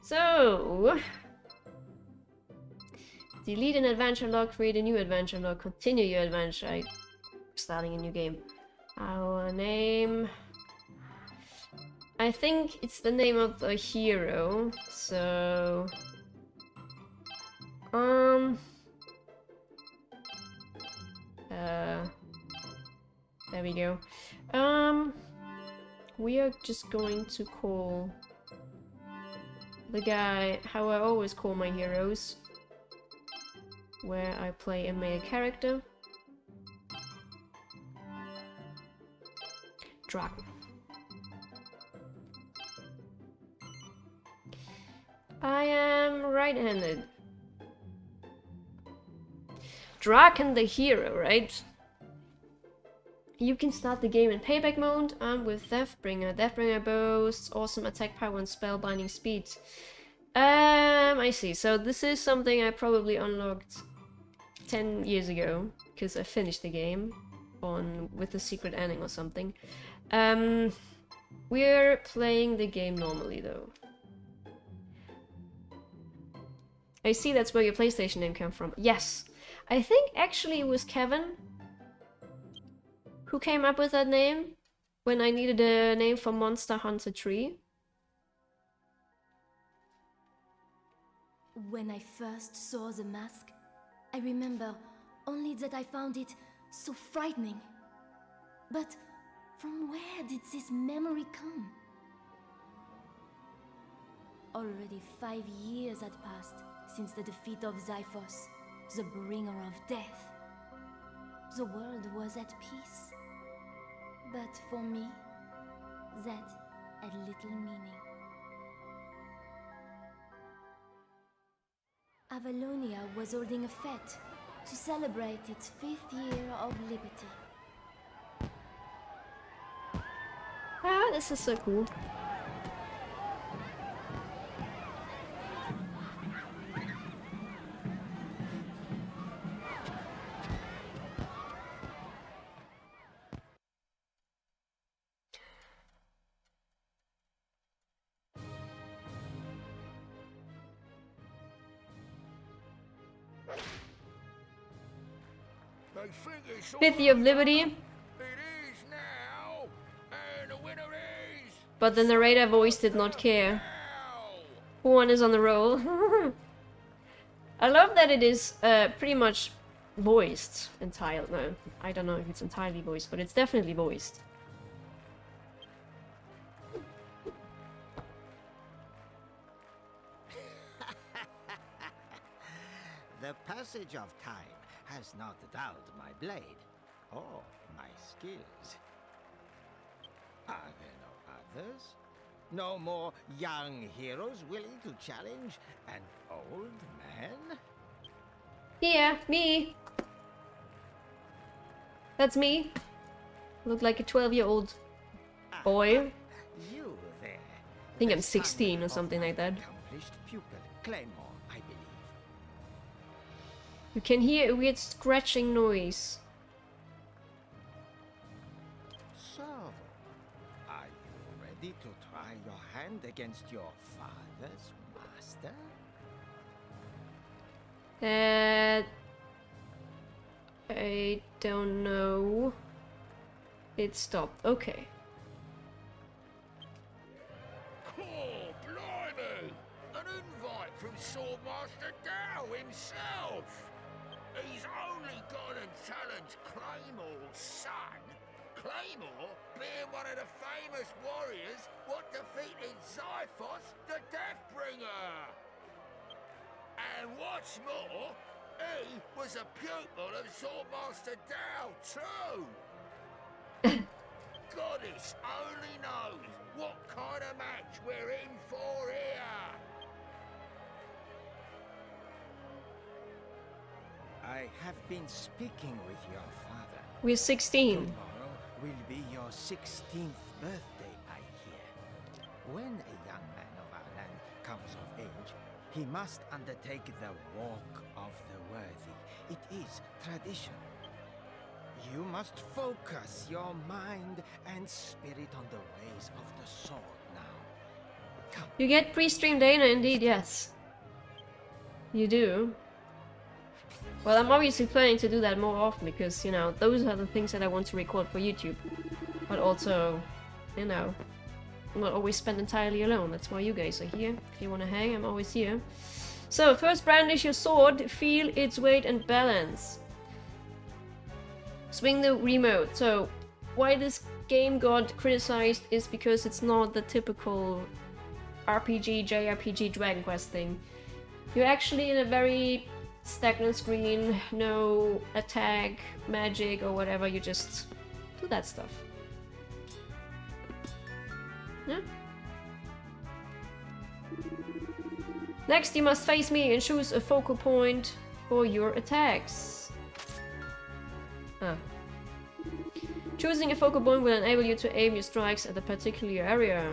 So, delete an adventure log, create a new adventure log, continue your adventure. Starting a new game. Our name. I think it's the name of the hero. So, there we go. We are just going to call the guy how I always call my heroes, where I play a male character. Draken. I am right-handed. Draken the hero, right? You can start the game in payback mode with Deathbringer. Deathbringer boasts awesome attack power and spellbinding speed. I see. So this is something I probably unlocked 10 years ago because I finished the game with a secret ending or something. We're playing the game normally though. I see that's where your PlayStation name came from. Yes. I think actually it was Kevin who came up with that name when I needed a name for Monster Hunter 3. When I first saw the mask, I remember only that I found it so frightening. But from where did this memory come? Already 5 years had passed since the defeat of Xiphos, the bringer of death. The world was at peace. But for me, that had little meaning. Avalonia was holding a fete to celebrate its 5th year of liberty. Ah, this is so cool. Fifth Year of Liberty. It is now, and the winner is... But the narrator voice did not care. Who one is on the roll? I love that it is pretty much voiced entirely. No, I don't know if it's entirely voiced, but it's definitely voiced. The passage of time has not dulled my blade, or my skills. Are there no others? No more young heroes willing to challenge an old man? Yeah, me. That's me. Look like a 12-year-old boy. You there. I think I'm 16 or something like that. Accomplished pupil, Claymore, I believe. You can hear a weird scratching noise. So, are you ready to try your hand against your father's master? I don't know. It stopped. Okay. Oh, blimey! An invite from Swordmaster Dow himself! He's only gone and challenged Claymore's son. Claymore being one of the famous warriors what defeated Xiphos the Deathbringer. And what's more, he was a pupil of Swordmaster Dow too. Goddess only knows what kind of match we're in for here. I have been speaking with your father. We're 16. Tomorrow will be your 16th birthday, I hear. When a young man of our land comes of age, he must undertake the Walk of the Worthy. It is tradition. You must focus your mind and spirit on the ways of the sword now. You get pre-stream data, indeed, yes. You do. Well, I'm obviously planning to do that more often because, you know, those are the things that I want to record for YouTube. But also, you know, I'm not always spent entirely alone. That's why you guys are here. If you want to hang, I'm always here. So, first brandish your sword, feel its weight and balance. Swing the remote. So, why this game got criticized is because it's not the typical RPG, JRPG Dragon Quest thing. You're actually in a very stagnant screen, no attack, magic or whatever, you just do that stuff. Yeah? Next, you must face me and choose a focal point for your attacks. Ah. Choosing a focal point will enable you to aim your strikes at a particular area.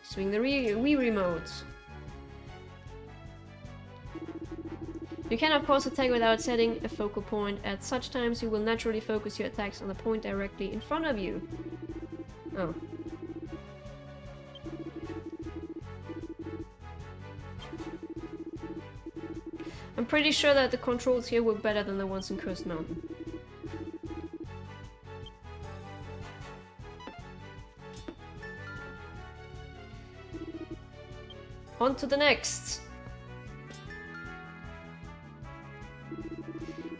Swing the Wii remote. You can of course attack without setting a focal point. At such times you will naturally focus your attacks on the point directly in front of you. Oh. I'm pretty sure that the controls here were better than the ones in Cursed Mountain. On to the next.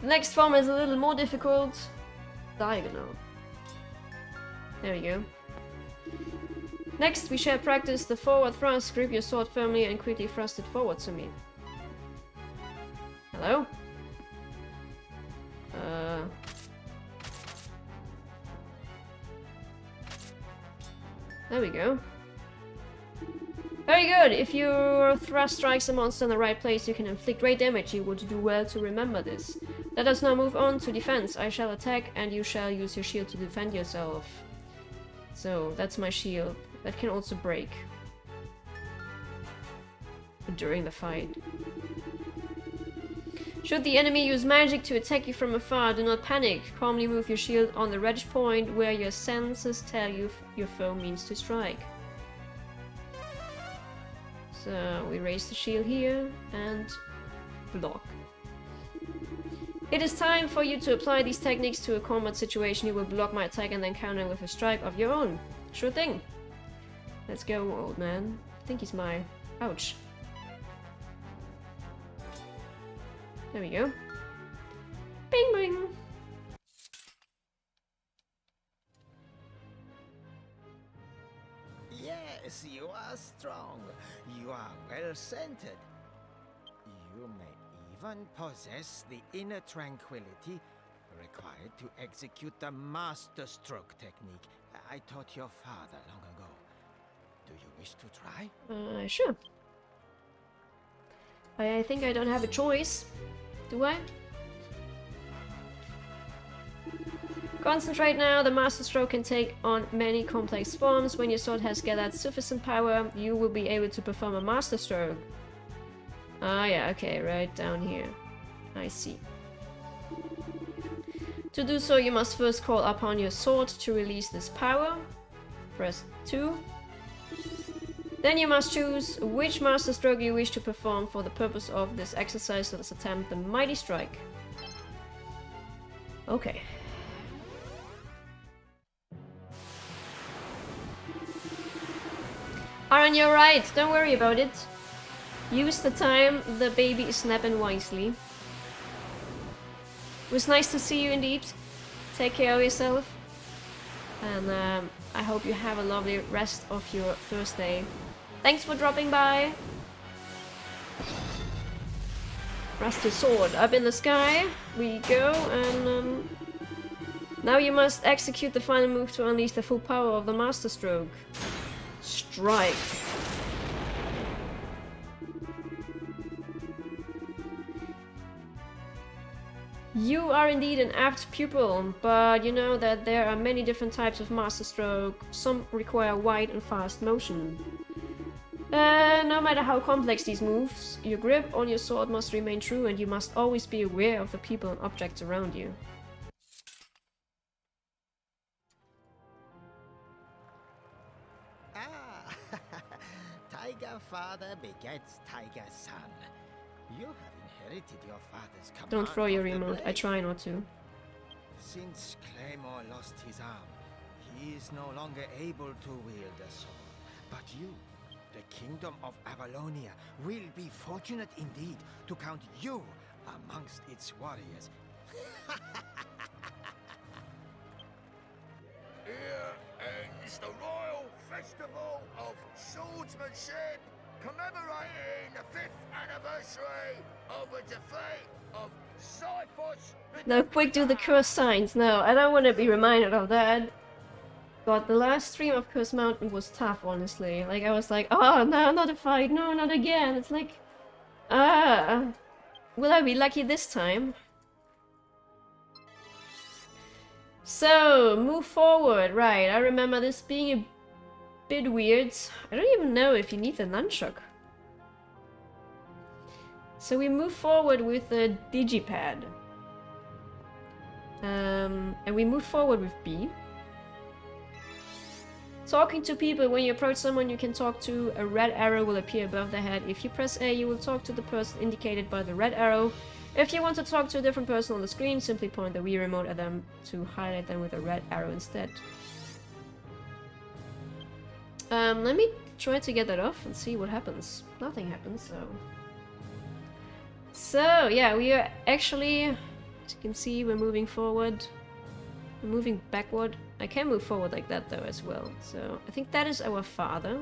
The next form is a little more difficult. Diagonal. There we go. Next, we shall practice the forward thrust. Grip your sword firmly and quickly thrust it forward to me. Hello? There we go. Very good! If your thrust strikes a monster in the right place, you can inflict great damage. You would do well to remember this. Let us now move on to defense. I shall attack and you shall use your shield to defend yourself. So, that's my shield. That can also break during the fight. Should the enemy use magic to attack you from afar, do not panic. Calmly move your shield on the red point where your senses tell you your foe means to strike. So we raise the shield here and block. It is time for you to apply these techniques to a combat situation. You will block my attack and then counter with a strike of your own. Sure thing. Let's go, old man. I think he's my... Ouch. There we go. Bing bing! Yes, you are strong. You are well centered. You may even possess the inner tranquility required to execute the master stroke technique I taught your father long ago. Do you wish to try? Sure. I think I don't have a choice. Do I? Concentrate now. The master stroke can take on many complex forms. When your sword has gathered sufficient power, you will be able to perform a master stroke. Ah, yeah, okay, right down here. I see. To do so, you must first call upon your sword to release this power. Press 2. Then you must choose which master stroke you wish to perform for the purpose of this exercise. So let's attempt the Mighty Strike. Okay. Aaron, you're right. Don't worry about it. Use the time the baby is napping wisely. It was nice to see you indeed. Take care of yourself. And I hope you have a lovely rest of your Thursday. Thanks for dropping by. Rusty sword up in the sky. We go, and now you must execute the final move to unleash the full power of the master stroke. Strike. You are indeed an apt pupil, but you know that there are many different types of master stroke. Some require wide and fast motion. No matter how complex these moves, your grip on your sword must remain true and you must always be aware of the people and objects around you. father begets tiger son. You have inherited your father's command. Don't throw your of the remote. I blade. try not to. Since Claymore lost his arm, he is no longer able to wield a sword. But you, the kingdom of Avalonia, will be fortunate indeed to count you amongst its warriors. Here ends the Royal Festival of Swordsmanship, commemorating the 5th anniversary of the defeat of Xiphos. No, quick, do the curse signs. No, I don't want to be reminded of that. God, the last stream of Curse Mountain was tough, honestly. Like, I was like, oh, no, not a fight. No, not again. It's like, will I be lucky this time? So, move forward. Right, I remember this being a bit weird. I don't even know if you need the nunchuck. So we move forward with the digipad. And we move forward with B. Talking to people. When you approach someone you can talk to, a red arrow will appear above their head. If you press A, you will talk to the person indicated by the red arrow. If you want to talk to a different person on the screen, simply point the Wii remote at them to highlight them with a red arrow instead. Let me try to get that off and see what happens. Nothing happens, so yeah, we are actually, as you can see, we're moving forward. We're moving backward. I can move forward like that though as well. So I think that is our father.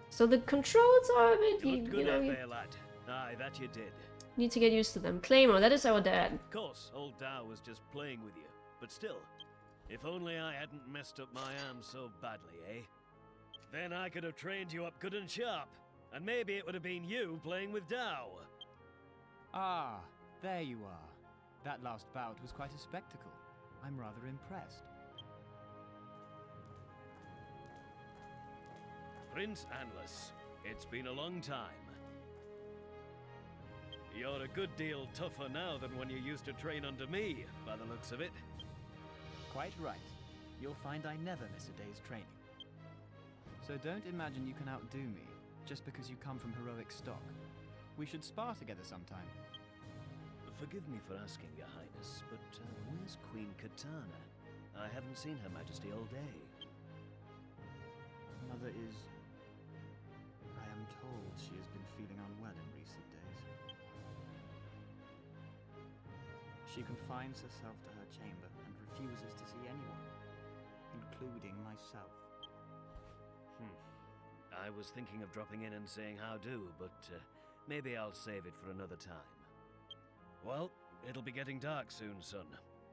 So the controls are a bit, you know, you there, lad. Aye, that you did. need to get used to them. Claymore, that is our dad. Of course, old Dow was just playing with you. But still, if only I hadn't messed up my arm so badly, eh? Then I could have trained you up good and sharp. And maybe it would have been you playing with Dow. Ah, there you are. That last bout was quite a spectacle. I'm rather impressed. Prince Anless, it's been a long time. You're a good deal tougher now than when you used to train under me, by the looks of it. Quite right. You'll find I never miss a day's training. So don't imagine you can outdo me, just because you come from heroic stock. We should spar together sometime. Forgive me for asking, Your Highness, but where's Queen Katana? I haven't seen Her Majesty all day. Mother is... I am told she has been feeling unwell in recent days. She confines herself to her chamber and refuses to see anyone, including myself. I was thinking of dropping in and saying how do, but maybe I'll save it for another time. Well, it'll be getting dark soon, son.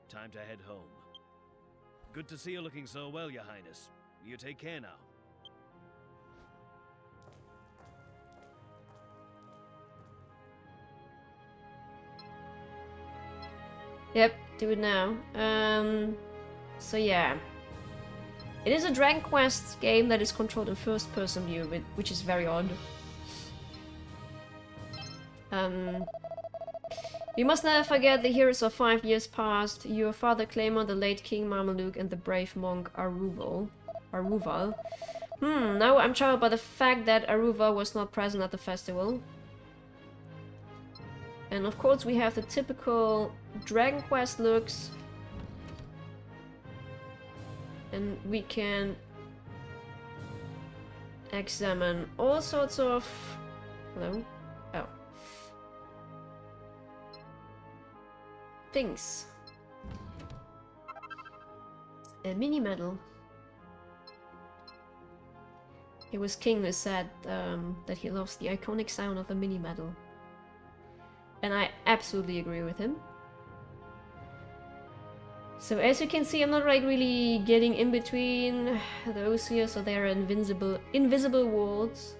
Time to head home. Good to see you looking so well, Your Highness. You take care now. Yep, do it now. So yeah. It is a Dragon Quest game that is controlled in first-person view, which is very odd. We must never forget the heroes of 5 years past. Your father Claymore, the late King Marmaduke, and the brave monk Aruval. Now I'm troubled by the fact that Aruva was not present at the festival. And of course we have the typical Dragon Quest looks. And we can examine all sorts of... Hello? Oh. Things. A mini medal. It was King who said that he loves the iconic sound of the mini medal. And I absolutely agree with him. So as you can see, I'm not like really getting in between those here, so they are invisible walls.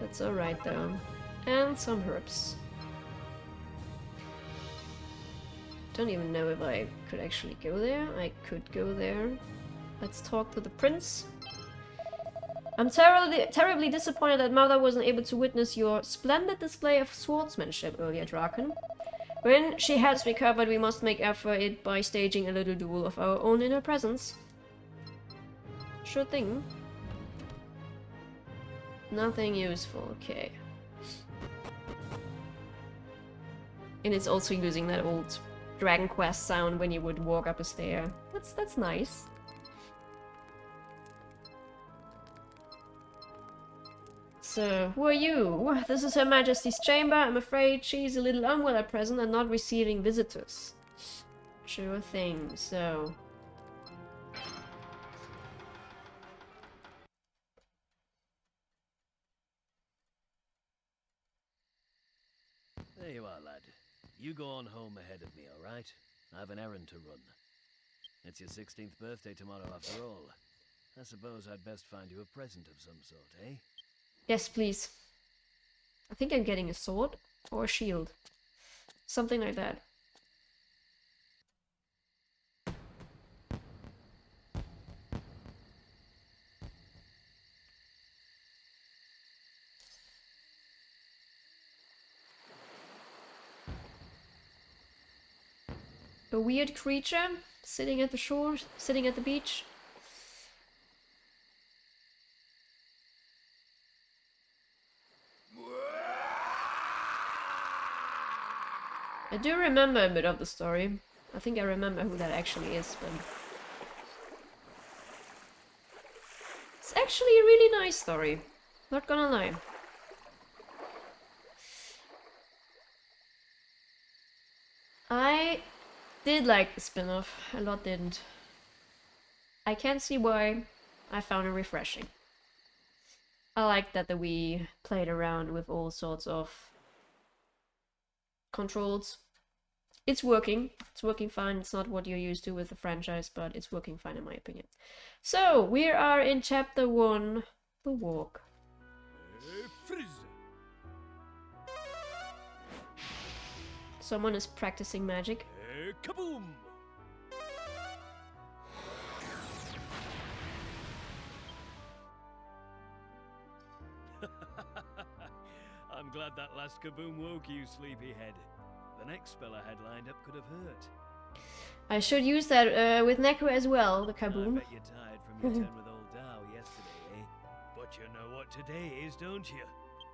That's alright though. And some herbs. Don't even know if I could actually go there. I could go there. Let's talk to the prince. I'm terribly disappointed that Mother wasn't able to witness your splendid display of swordsmanship earlier, Draken. When she has recovered, we must make up for it by staging a little duel of our own in her presence. Sure thing. Nothing useful, okay. And it's also using that old Dragon Quest sound when you would walk up a stair. That's nice. So, who are you? This is Her Majesty's chamber. I'm afraid she's a little unwell at present and not receiving visitors. Sure thing, so... There you are, lad. You go on home ahead of me, alright? I have an errand to run. It's your 16th birthday tomorrow after all. I suppose I'd best find you a present of some sort, eh? Yes, please. I think I'm getting a sword or a shield. Something like that. A weird creature sitting at the shore, sitting at the beach. I do remember a bit of the story. I think I remember who that actually is, but... It's actually a really nice story. Not gonna lie. I did like the spin-off. A lot didn't. I can't see why. I found it refreshing. I like that we played around with all sorts of controls. It's working. It's working fine. It's not what you're used to with the franchise, but it's working fine in my opinion. So, we are in chapter 1, The Walk. Someone is practicing magic. Kaboom! I'm glad that last kaboom woke you, sleepyhead. The next spell I had lined up could have hurt. I should use that with Neko as well, the I kaboom. bet you're tired from your turn with old Dow yesterday, eh? But you know what today is, don't you?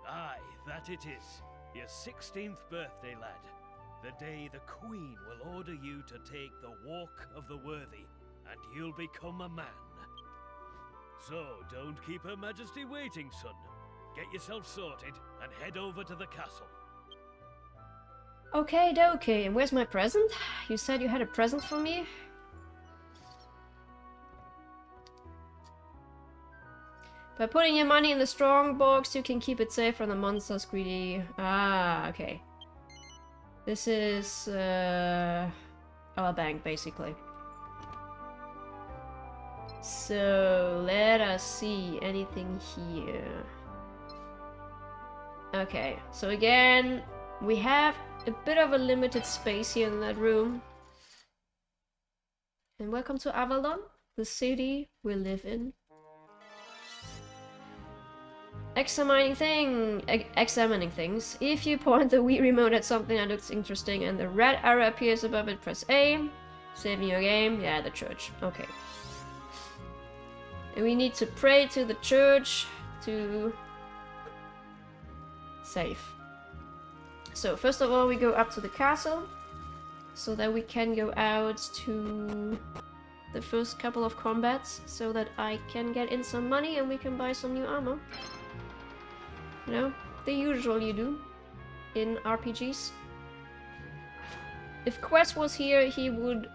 Aye, that it is. Your 16th birthday, lad. The day the Queen will order you to take the Walk of the Worthy, and you'll become a man. So, don't keep Her Majesty waiting, son. Get yourself sorted and head over to the castle. Okay, okay. And where's my present? You said you had a present for me? By putting your money in the strong box, you can keep it safe from the monsters greedy. Ah, okay. This is our bank, basically. So, let us see. Anything here? Okay, so again, we have a bit of a limited space here in that room. And welcome to Avalon, the city we live in. Examining things. If you point the Wii remote at something that looks interesting and the red arrow appears above it, press A. Saving your game. Yeah, the church. Okay. And we need to pray to the church to save. So first of all, we go up to the castle so that we can go out to the first couple of combats so that I can get in some money and we can buy some new armor. You know, the usual you do in RPGs. If Quest was here, he would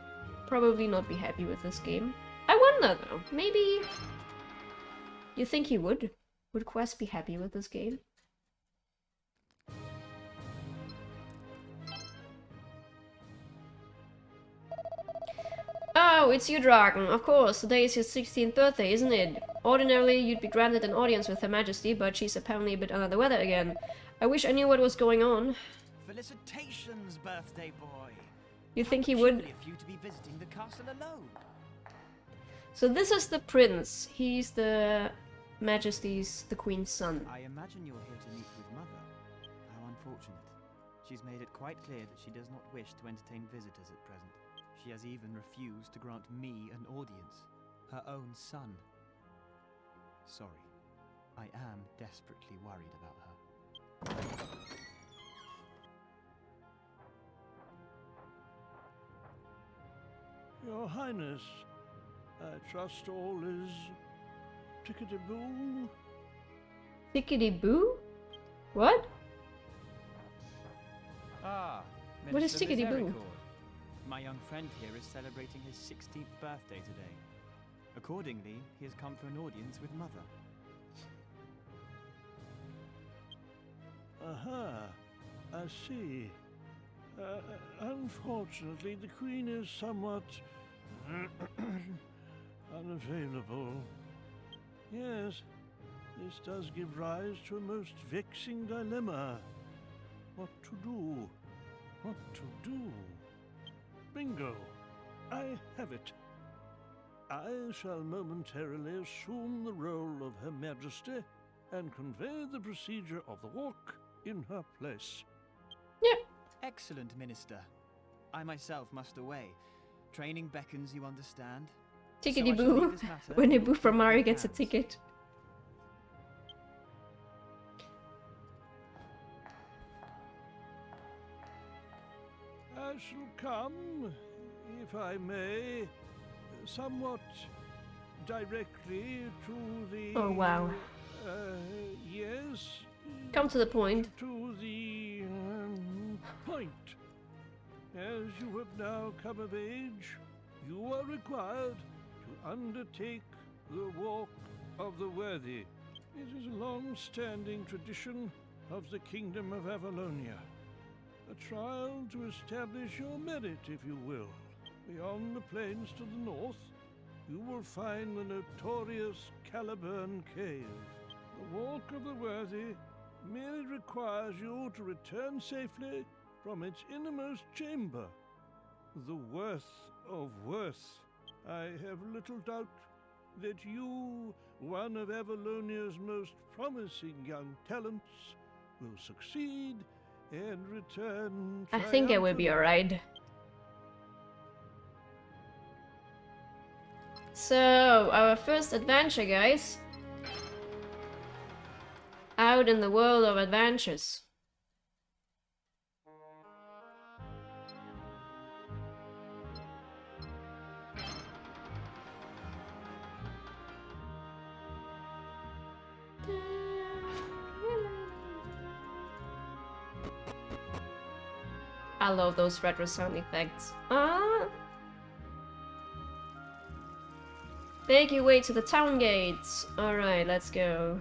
probably not be happy with this game. I wonder though, maybe... You think he would? Would Quest be happy with this game? Oh, it's you, Dragon. Of course, today is your 16th birthday, isn't it? Ordinarily, you'd be granted an audience with Her Majesty, but she's apparently a bit under the weather again. I wish I knew what was going on. Felicitations, birthday boy. You think he would? Peculiar for you to be visiting the castle alone. So this is the prince. He's the Majesty's, the Queen's son. I imagine you're here to meet with Mother. How unfortunate. She's made it quite clear that she does not wish to entertain visitors at present. She has even refused to grant me an audience. Her own son. sorry. I am desperately worried about her. Your Highness, I trust all is tickety-boo? Tickety-boo? What? Ah, What is Minister tickety-boo? Misericord. My young friend here is celebrating his 16th birthday today. Accordingly, he has come for an audience with Mother. Aha, I see. Unfortunately, the Queen is somewhat unavailable. Yes, this does give rise to a most vexing dilemma. What to do? What to do? Bingo! I have it. I shall momentarily assume the role of Her Majesty and convey the procedure of the walk in her place. Yep. Excellent, Minister. I myself must away. Training beckons, you understand. Tickety-boo. When a boo from Mario gets a ticket. I shall come, if I may, somewhat directly to the... Oh, wow. Yes. Come to the point. To the point. As you have now come of age, you are required to undertake the Walk of the Worthy. It is a long-standing tradition of the Kingdom of Avalonia. A trial to establish your merit, if you will. Beyond the plains to the north, you will find the notorious Caliburn Cave. The Walk of the Worthy merely requires you to return safely from its innermost chamber. The worth of worth. I have little doubt that you, one of Avalonia's most promising young talents, will succeed and return I think I will be alright. So, our first adventure, guys. Out in the world of adventures. I love those retro sound effects. Ah! Make your way to the town gates. Alright, let's go.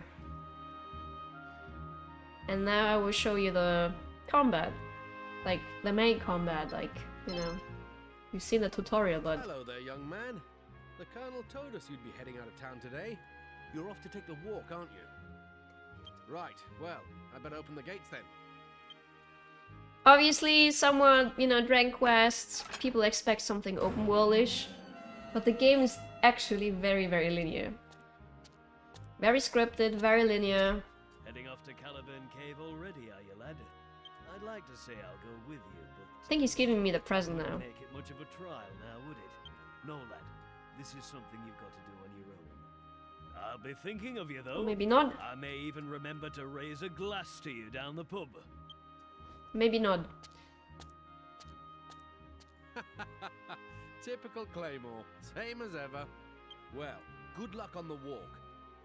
And now I will show you the combat. Like, the main combat, like, you know. You've seen the tutorial, but... Hello there, young man. The Colonel told us you'd be heading out of town today. You're off to take the walk, aren't you? Right, well, I better open the gates then. Obviously, somewhat, you know, Dragon Quest, people expect something open world-ish. But the game is actually very, very linear. Very scripted, very linear. Heading off to Caliburn Cave already, are you, lad? I'd like to say I'll go with you, but... I think he's giving me the present now. Make it much of a trial now, would it? No, lad. This is something you've got to do on your own. I'll be thinking of you, though. Maybe not. I may even remember to raise a glass to you down the pub. Maybe not. Typical Claymore, same as ever. Well, good luck on the walk.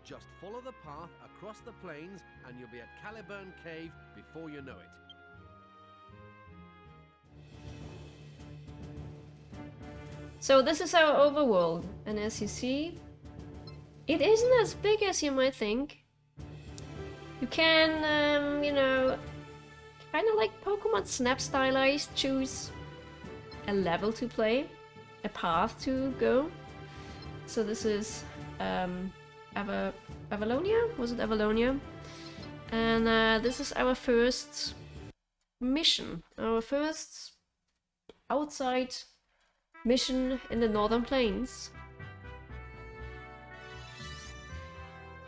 Just follow the path across the plains and you'll be at Caliburn Cave before you know it. So this is our overworld, and as you see, it isn't as big as you might think. You can, you know, kind of like Pokemon Snap stylized, choose a level to play, a path to go. So this is Avalonia? Was it Avalonia? And this is our first mission, our first outside mission in the Northern Plains.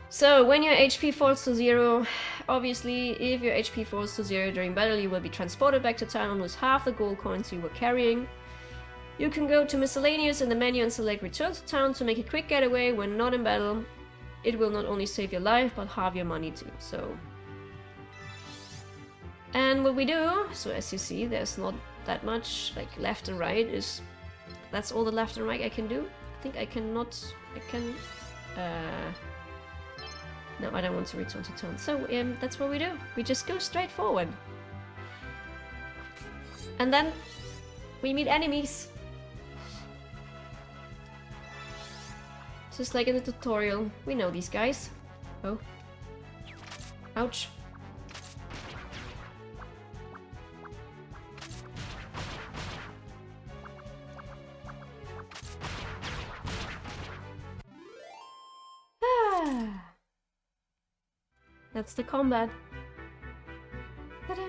So, when your HP falls to 0, obviously, if your HP falls to 0 during battle, you will be transported back to town and lose half the gold coins you were carrying. You can go to Miscellaneous in the menu and select Return to Town to make a quick getaway when not in battle. it will not only save your life, but halve your money too, so... And what we do, so as you see, there's not that much, like, left and right is... That's all the left and right I can do. I think I cannot... I can... No, I don't want to return to town. So, that's what we do. We just go straight forward. And then... we meet enemies. Just like in the tutorial. We know these guys. Oh. Ouch. That's the combat. Ta-da!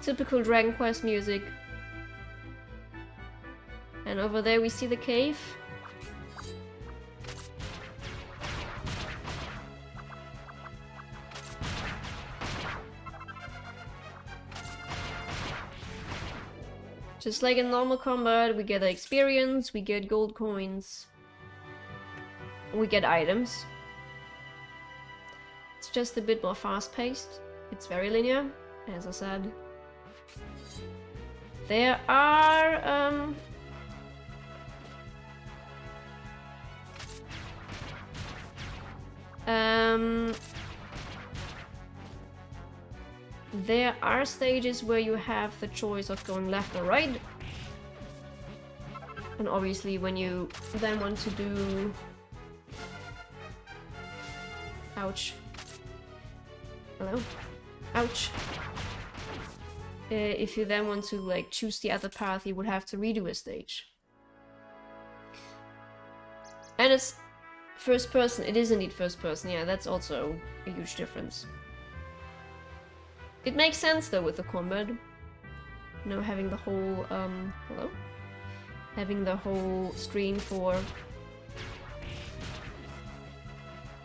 Typical Dragon Quest music. And over there we see the cave. Just like in normal combat, we get experience, we get gold coins, we get items. It's just a bit more fast-paced. It's very linear, as I said. There are there are stages where you have the choice of going left or right. And obviously when you then want to do... Ouch. Hello? Ouch. If you then want to like choose the other path, you would have to redo a stage. And it's first person. It is indeed first person. Yeah, that's also a huge difference. It makes sense though with the combat. You know, having the whole hello? Having the whole screen for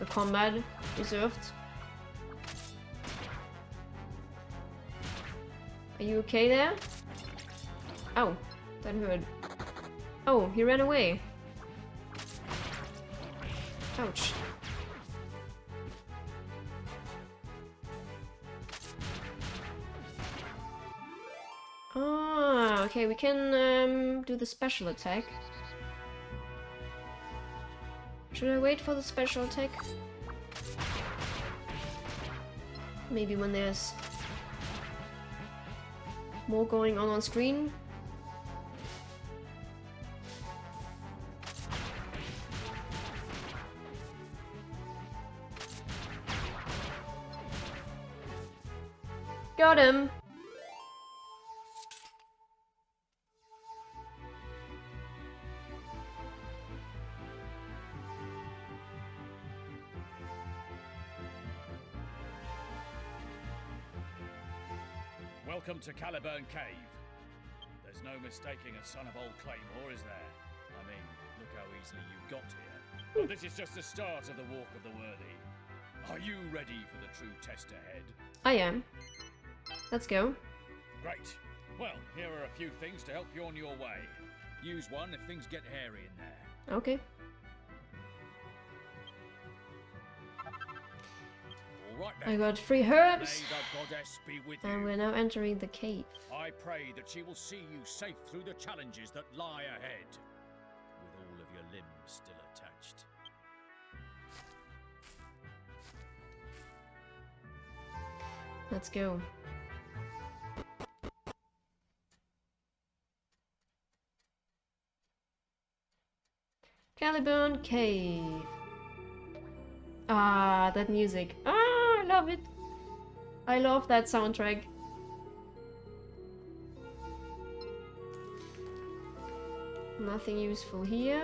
the combat reserved. Are you okay there? Oh, that hurt. Oh, he ran away. Ouch. Ah, okay, we can do the special attack. Should I wait for the special attack? Maybe when there's more going on screen. Got him! Welcome to Caliburn Cave. There's no mistaking a son of old Claymore, is there? I mean, look how easily you got here. But this is just the start of the Walk of the Worthy. Are you ready for the true test ahead? I am. Let's go. Great. Well, here are a few things to help you on your way. Use one if things get hairy in there. Okay. Right, I got 3 herbs. May the goddess be with And you. we're now entering the cave. I pray that she will see you safe through the challenges that lie ahead, with all of your limbs still attached. Let's go. Caliburn Cave. Ah, that music. Ah, I love it. I love that soundtrack. Nothing useful here.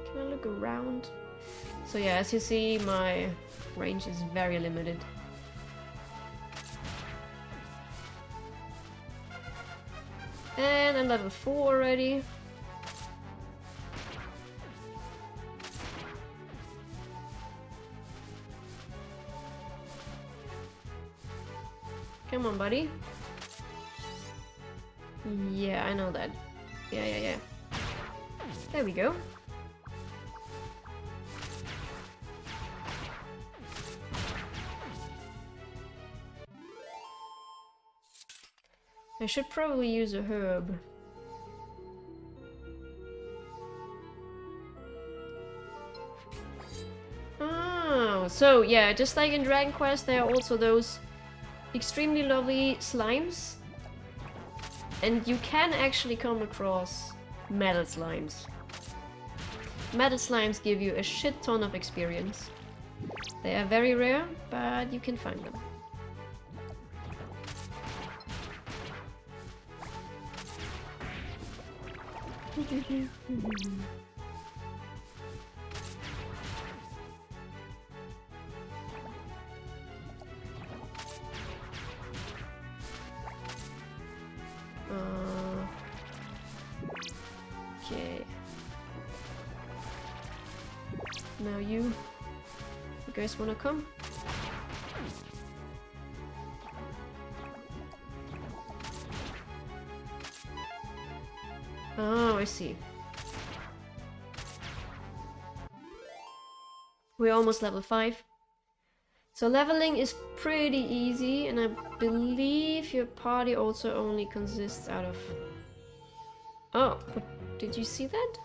Can I look around? So yeah, as you see, my range is very limited. And I'm level 4 already. Come on, buddy. Yeah, I know that. Yeah. There we go. I should probably use a herb. Oh, so yeah, just like in Dragon Quest, there are also those extremely lovely slimes. And you can actually come across metal slimes. Metal slimes give you a shit ton of experience. They are very rare, but you can find them. Okay. Now you guys wanna come? Oh, I see. We're almost level 5. So leveling is pretty easy, and I believe your party also only consists out of... Oh, but did you see that?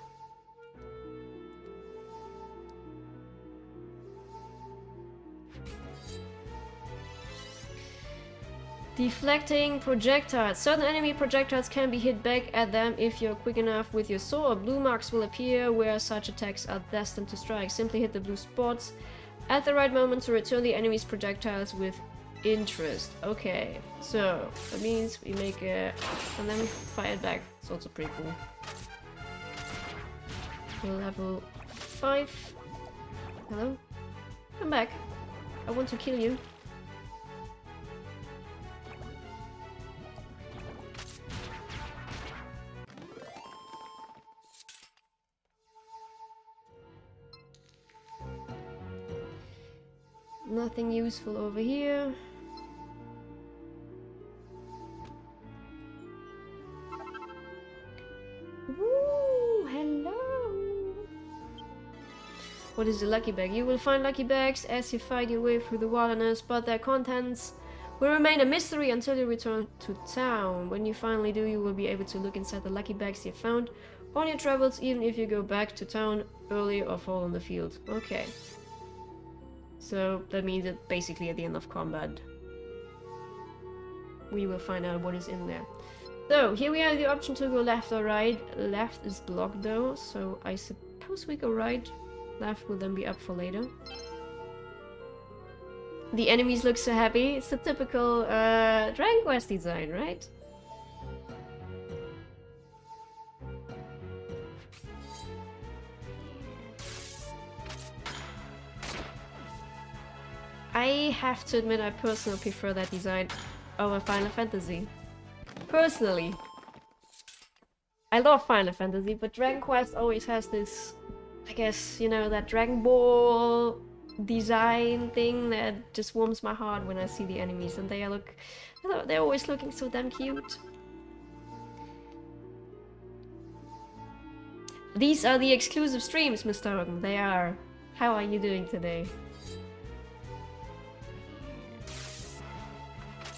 Deflecting projectiles. Certain enemy projectiles can be hit back at them if you're quick enough with your sword. Blue marks will appear where such attacks are destined to strike. Simply hit the blue spots at the right moment to return the enemy's projectiles with interest. Okay, so that means we make a... and then we fire it back. It's also pretty cool. Level 5. Hello? Come back. I want to kill you. Nothing useful over here. Woo! Hello! What is a lucky bag? You will find lucky bags as you fight your way through the wilderness, but their contents will remain a mystery until you return to town. When you finally do, you will be able to look inside the lucky bags you found on your travels, even if you go back to town early or fall on the field. Okay. So that means that basically at the end of combat we will find out what is in there. So here we have the option to go left or right. Left is blocked though, so I suppose we go right. Left will then be up for later. The enemies look so happy. It's a typical Dragon Quest design, right? I have to admit I personally prefer that design over Final Fantasy. Personally. I love Final Fantasy, but Dragon Quest always has this, I guess, you know, that Dragon Ball design thing that just warms my heart when I see the enemies, and they're always looking so damn cute. These are the exclusive streams, Mr. Hogan. They are. How are you doing today?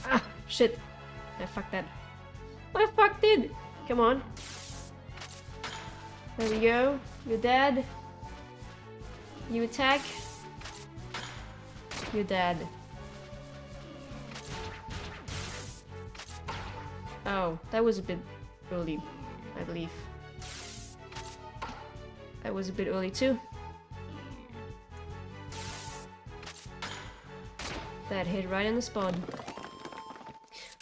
Ah, shit. I fucked that. I fucked it! Come on. There we go. You're dead. You attack. You're dead. Oh, that was a bit early, I believe. That was a bit early too. That hit right in the spot.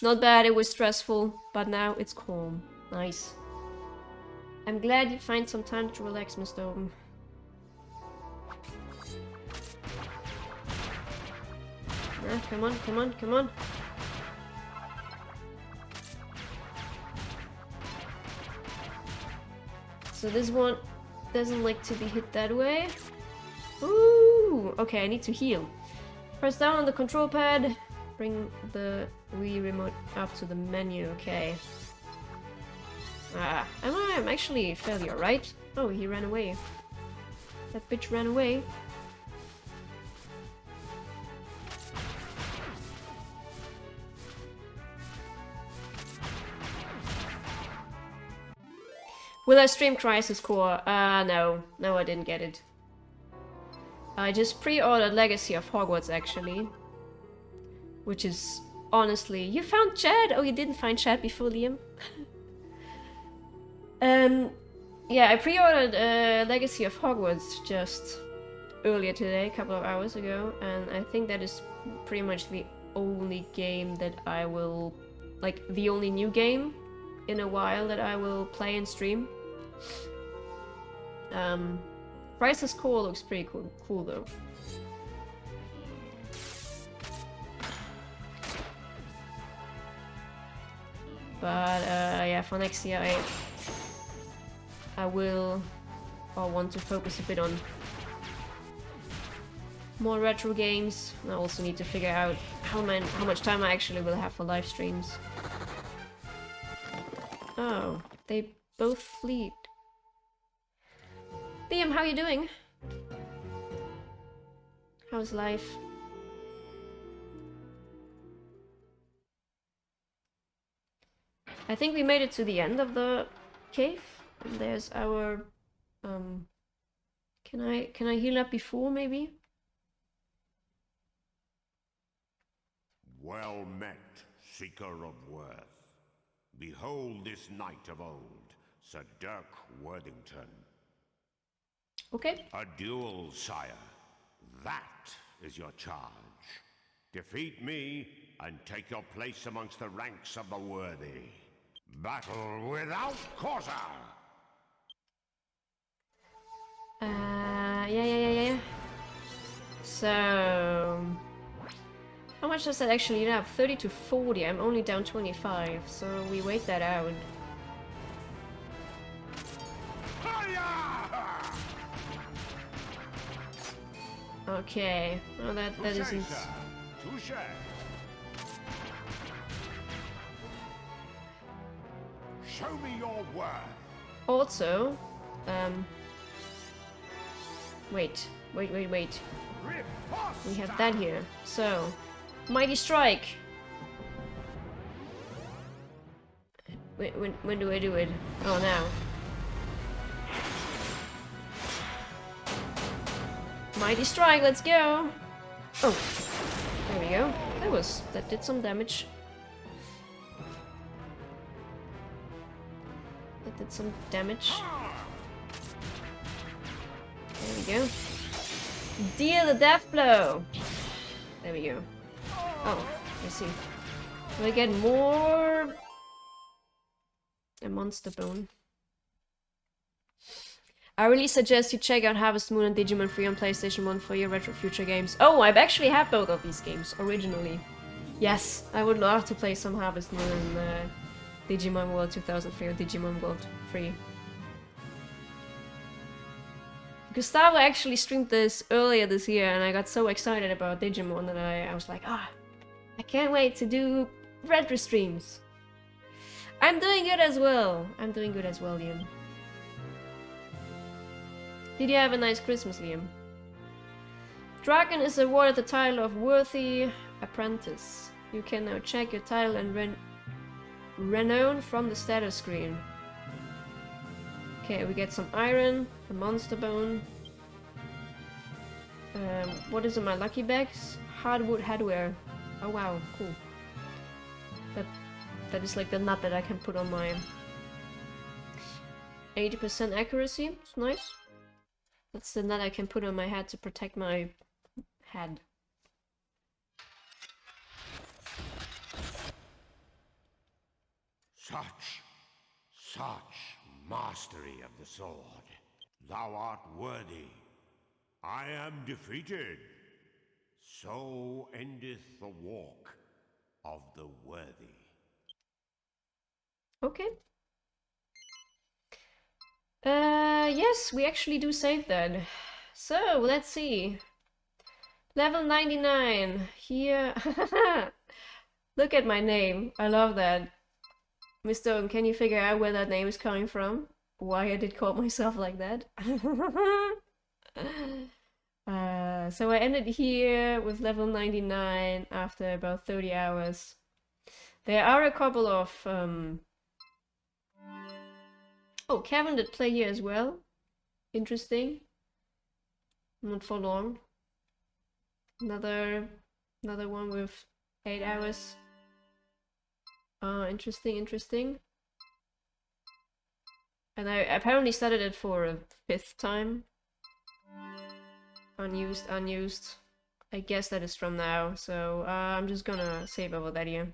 Not bad, it was stressful, but now it's calm. Nice. I'm glad you find some time to relax, Mr. Oben. Come on, come on, come on. So this one doesn't like to be hit that way. Ooh! Okay, I need to heal. Press down on the control pad. Bring the Wii remote up to the menu, okay. Ah, I'm actually a failure, right? Oh, he ran away. That bitch ran away. Will I stream Crisis Core? No. No, I didn't get it. I just pre-ordered Legacy of Hogwarts, actually. Which is, honestly... You found Chad? Oh, you didn't find Chad before, Liam? Yeah, I pre-ordered Legacy of Hogwarts just earlier today, a couple of hours ago. And I think that is pretty much the only game that I will... Like, the only new game in a while that I will play and stream. Crisis Core looks pretty cool though. But yeah, for next year I will or want to focus a bit on more retro games. I also need to figure out how much time I actually will have for live streams. Oh, they both fleet. Liam, how you doing? How's life? I think we made it to the end of the cave. And there's our can I heal up before maybe? Well met, seeker of worth. Behold this knight of old, Sir Dirk Worthington. Okay. A duel, sire. That is your charge. Defeat me and take your place amongst the ranks of the worthy. Battle without quarter. Yeah. So, how much does that actually have? 30 to 40. I'm only down 25, so we wait that out. Okay. Oh, that isn't. Touché. Show me your worth. Also, wait. We have that here. So, Mighty Strike. When do I do it? Oh, now. Mighty Strike, let's go! Oh, there we go. That did some damage. That did some damage. There we go. Deal the death blow! There we go. Oh, I see. Do I get more... a monster bone? I really suggest you check out Harvest Moon and Digimon Free on PlayStation 1 for your retro future games. Oh, I've actually had both of these games originally. Yes, I would love to play some Harvest Moon and Digimon World 2003 or Digimon World 3. Gustavo actually streamed this earlier this year and I got so excited about Digimon that I was like, I can't wait to do retro streams. I'm doing good as well. Liam. Did you have a nice Christmas, Liam? Dragon is awarded the title of Worthy Apprentice. You can now check your title and renown from the status screen. Okay, we get some iron, a monster bone. What is in my lucky bags? Hardwood headwear. Oh wow, cool. That is like the nut that I can put on my 80% accuracy. It's nice. That's the nut I can put on my head to protect my head. Such mastery of the sword. Thou art worthy. I am defeated. So endeth the walk of the worthy. Okay. Yes, we actually do save that. So, let's see. Level 99. Here. Look at my name. I love that. Mr. Owen, can you figure out where that name is coming from? Why I did call myself like that? So I ended here with level 99 after about 30 hours. There are a couple of Oh, Kevin did play here as well. Interesting. Not for long. Another one with 8 hours. Interesting. And I apparently started it for a 5th time. Unused. I guess that is from now, so I'm just gonna save over that here.